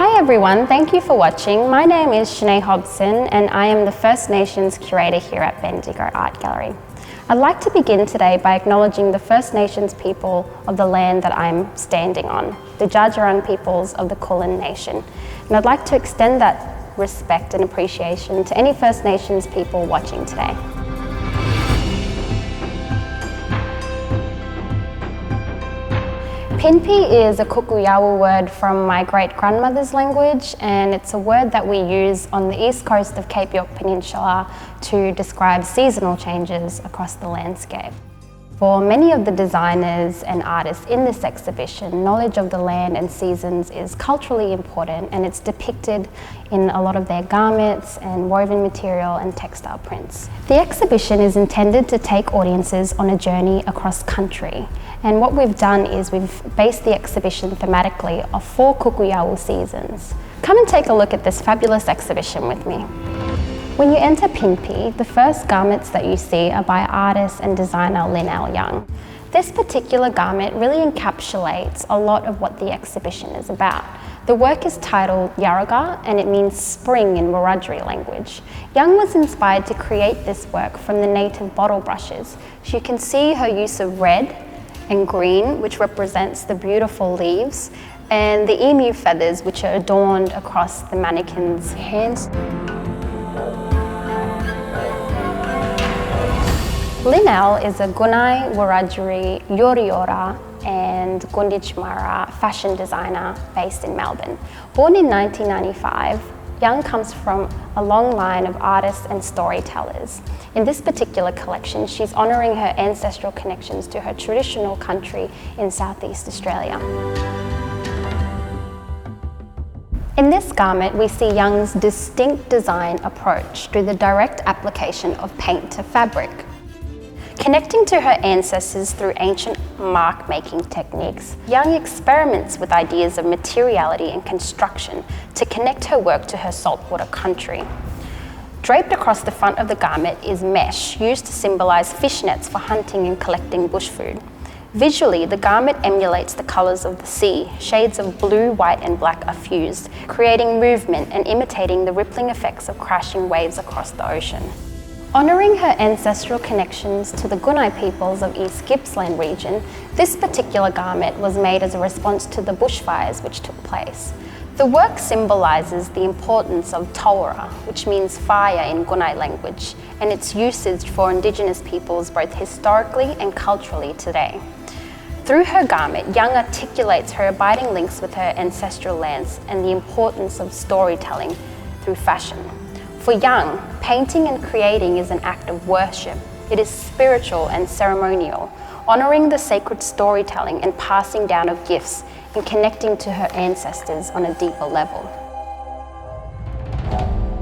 Hi everyone, thank you for watching. My name is Shanae Hobson and I am the First Nations Curator here at Bendigo Art Gallery. I'd like to begin today by acknowledging the First Nations people of the land that I'm standing on, the Dja Dja peoples of the Kulin Nation. And I'd like to extend that respect and appreciation to any First Nations people watching today. Piinpi is a Kukuyawa word from my great-grandmother's language, and it's a word that we use on the east coast of Cape York Peninsula to describe seasonal changes across the landscape. For many of the designers and artists in this exhibition, knowledge of the land and seasons is culturally important, and it's depicted in a lot of their garments and woven material and textile prints. The exhibition is intended to take audiences on a journey across country. And what we've done is we've based the exhibition thematically of 4 Kukuyawa seasons. Come and take a look at this fabulous exhibition with me. When you enter Piinpi, the first garments that you see are by artist and designer Lynelle Young. This particular garment really encapsulates a lot of what the exhibition is about. The work is titled Yaraga, and it means spring in Wiradjuri language. Young was inspired to create this work from the native bottle brushes. So you can see her use of red and green, which represents the beautiful leaves, and the emu feathers, which are adorned across the mannequin's hands. Lynelle is a Gunai, Wiradjuri, Yoriora and Gunditjmara fashion designer based in Melbourne. Born in 1995, Young comes from a long line of artists and storytellers. In this particular collection, she's honouring her ancestral connections to her traditional country in Southeast Australia. In this garment, we see Young's distinct design approach through the direct application of paint to fabric. Connecting to her ancestors through ancient mark-making techniques, Young experiments with ideas of materiality and construction to connect her work to her saltwater country. Draped across the front of the garment is mesh, used to symbolise fishnets for hunting and collecting bush food. Visually, the garment emulates the colours of the sea. Shades of blue, white and black are fused, creating movement and imitating the rippling effects of crashing waves across the ocean. Honouring her ancestral connections to the Gunai peoples of East Gippsland region, this particular garment was made as a response to the bushfires which took place. The work symbolises the importance of taura, which means fire in Gunai language, and its usage for Indigenous peoples both historically and culturally today. Through her garment, Young articulates her abiding links with her ancestral lands and the importance of storytelling through fashion. For Young, painting and creating is an act of worship. It is spiritual and ceremonial, honouring the sacred storytelling and passing down of gifts and connecting to her ancestors on a deeper level.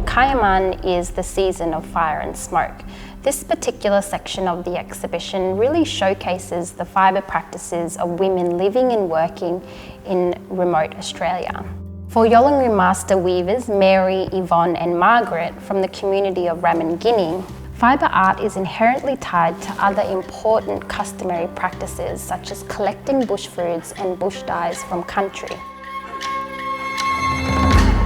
Kayaman is the season of fire and smoke. This particular section of the exhibition really showcases the fibre practices of women living and working in remote Australia. For Yolngu master weavers Mary, Yvonne and Margaret from the community of Ramingining, fibre art is inherently tied to other important customary practices such as collecting bush foods and bush dyes from country.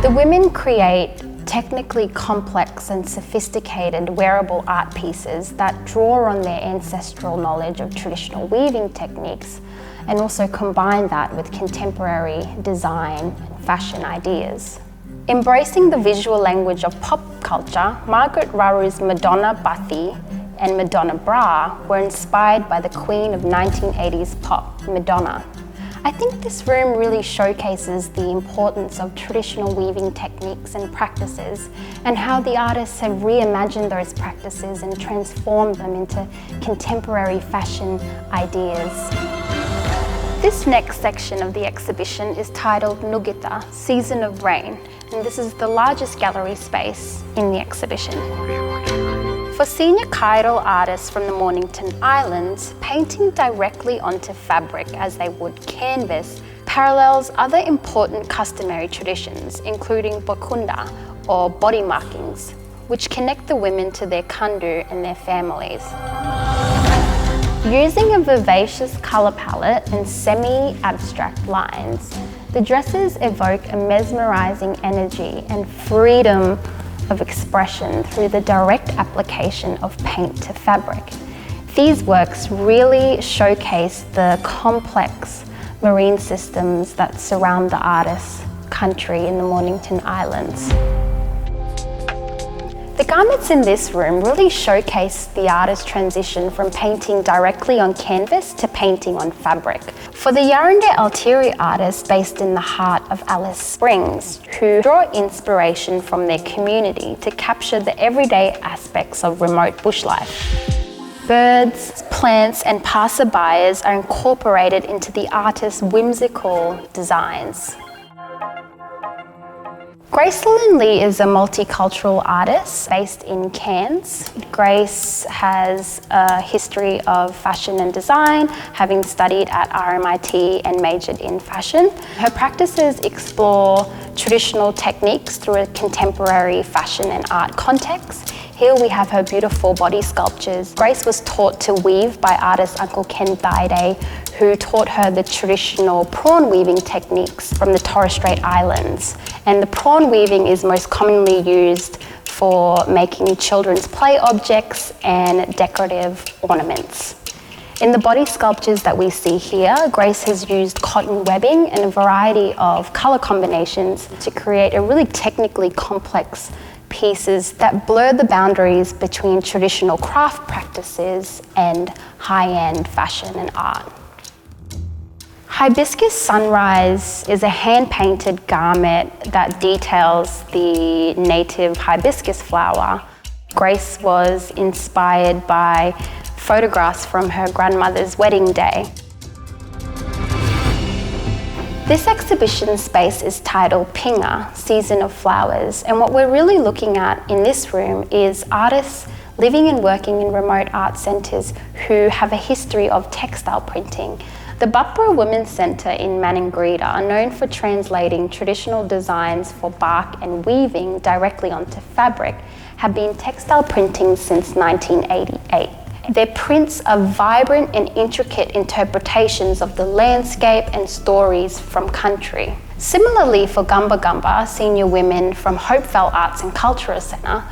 The women create technically complex and sophisticated wearable art pieces that draw on their ancestral knowledge of traditional weaving techniques and also combine that with contemporary design and fashion ideas. Embracing the visual language of pop culture, Margaret Raru's Madonna Bathi and Madonna Bra were inspired by the queen of 1980s pop, Madonna. I think this room really showcases the importance of traditional weaving techniques and practices and how the artists have reimagined those practices and transformed them into contemporary fashion ideas. This next section of the exhibition is titled Nugita, Season of Rain, and this is the largest gallery space in the exhibition. For senior chiral artists from the Mornington Islands, painting directly onto fabric as they would canvas parallels other important customary traditions, including bokunda, or body markings, which connect the women to their kandu and their families. Using a vivacious colour palette and semi-abstract lines, the dresses evoke a mesmerising energy and freedom of expression through the direct application of paint to fabric. These works really showcase the complex marine systems that surround the artist's country in the Mornington Islands. The garments in this room really showcase the artist's transition from painting directly on canvas to painting on fabric. For the Yarrandeh Altieri artists based in the heart of Alice Springs, who draw inspiration from their community to capture the everyday aspects of remote bush life. Birds, plants and passerbyers are incorporated into the artist's whimsical designs. Grace Lee is a multicultural artist based in Cairns. Grace has a history of fashion and design, having studied at RMIT and majored in fashion. Her practices explore traditional techniques through a contemporary fashion and art context. Here we have her beautiful body sculptures. Grace was taught to weave by artist Uncle Ken Thaide, who taught her the traditional prawn weaving techniques from the Torres Strait Islands. And the prawn weaving is most commonly used for making children's play objects and decorative ornaments. In the body sculptures that we see here, Grace has used cotton webbing and a variety of colour combinations to create a really technically complex pieces that blur the boundaries between traditional craft practices and high-end fashion and art. Hibiscus Sunrise is a hand-painted garment that details the native hibiscus flower. Grace was inspired by photographs from her grandmother's wedding day. This exhibition space is titled Pinga, Season of Flowers, and what we're really looking at in this room is artists living and working in remote art centres who have a history of textile printing. The Butborough Women's Centre in Maningrida are known for translating traditional designs for bark and weaving directly onto fabric, have been textile printing since 1988. Their prints are vibrant and intricate interpretations of the landscape and stories from country. Similarly for Gumba Gumba, senior women from Hopevale Arts and Cultural Centre,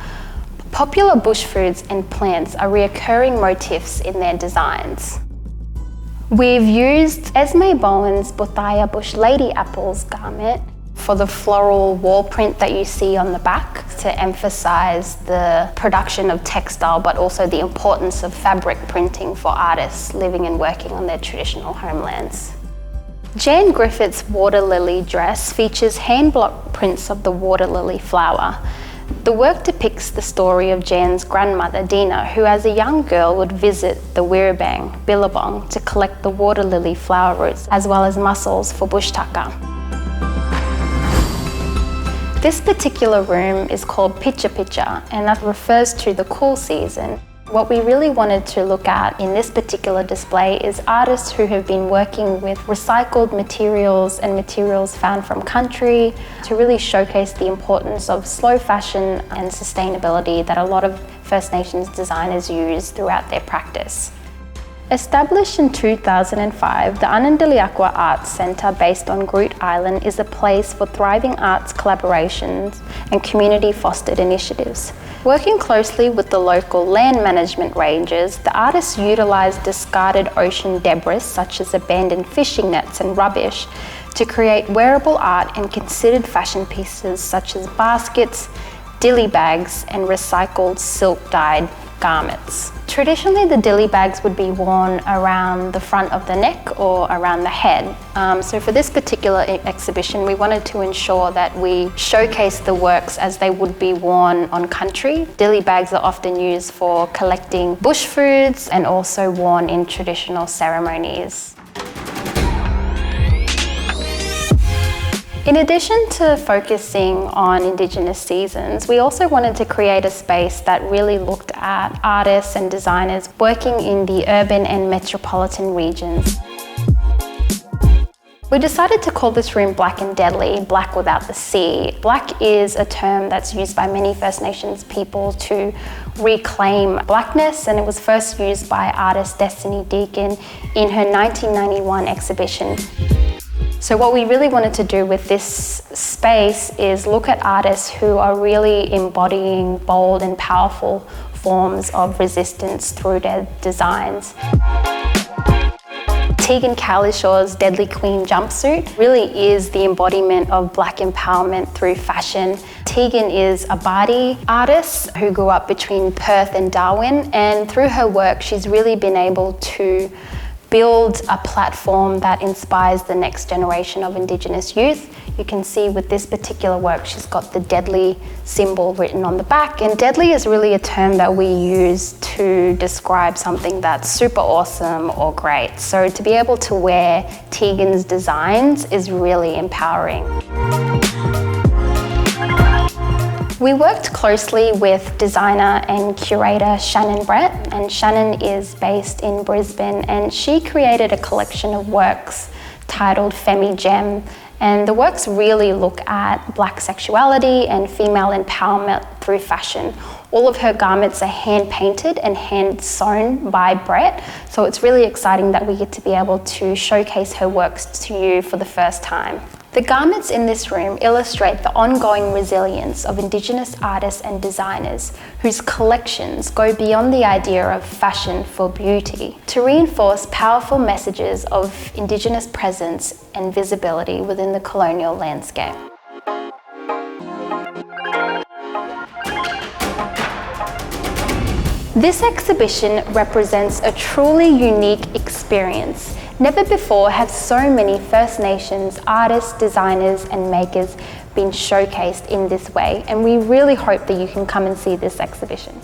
popular bush foods and plants are reoccurring motifs in their designs. We've used Esme Bowen's Buthaya Bush Lady Apples garment for the floral wall print that you see on the back to emphasise the production of textile but also the importance of fabric printing for artists living and working on their traditional homelands. Jan Griffith's water lily dress features hand block prints of the water lily flower. The work depicts the story of Jan's grandmother Dina, who as a young girl would visit the Wirrabang, Billabong to collect the water lily flower roots as well as mussels for bush tucker. This particular room is called Pitcha Pitcha, and that refers to the cool season. What we really wanted to look at in this particular display is artists who have been working with recycled materials and materials found from country to really showcase the importance of slow fashion and sustainability that a lot of First Nations designers use throughout their practice. Established in 2005, the Anandaliakwa Arts Centre based on Groot Island is a place for thriving arts collaborations and community-fostered initiatives. Working closely with the local land management rangers, the artists utilised discarded ocean debris such as abandoned fishing nets and rubbish to create wearable art and considered fashion pieces such as baskets, dilly bags and recycled silk-dyed garments. Traditionally, the dilly bags would be worn around the front of the neck or around the head. So for this particular exhibition, we wanted to ensure that we showcase the works as they would be worn on country. Dilly bags are often used for collecting bush foods and also worn in traditional ceremonies. In addition to focusing on Indigenous seasons, we also wanted to create a space that really looked at artists and designers working in the urban and metropolitan regions. We decided to call this room Black and Deadly, Black without the C. Black is a term that's used by many First Nations people to reclaim blackness, and it was first used by artist Destiny Deacon in her 1991 exhibition. So what we really wanted to do with this space is look at artists who are really embodying bold and powerful forms of resistance through their designs. Tegan Calishaw's Deadly Queen jumpsuit really is the embodiment of Black empowerment through fashion. Tegan is a Bardi artist who grew up between Perth and Darwin, and through her work she's really been able to build a platform that inspires the next generation of Indigenous youth. You can see with this particular work, she's got the deadly symbol written on the back. And deadly is really a term that we use to describe something that's super awesome or great. So to be able to wear Tegan's designs is really empowering. We worked closely with designer and curator Shannon Brett, and Shannon is based in Brisbane, and she created a collection of works titled Femi Gem, and the works really look at Black sexuality and female empowerment through fashion. All of her garments are hand painted and hand sewn by Brett, so it's really exciting that we get to be able to showcase her works to you for the first time. The garments in this room illustrate the ongoing resilience of Indigenous artists and designers whose collections go beyond the idea of fashion for beauty to reinforce powerful messages of Indigenous presence and visibility within the colonial landscape. This exhibition represents a truly unique experience. Never before have so many First Nations artists, designers and makers been showcased in this way, and we really hope that you can come and see this exhibition.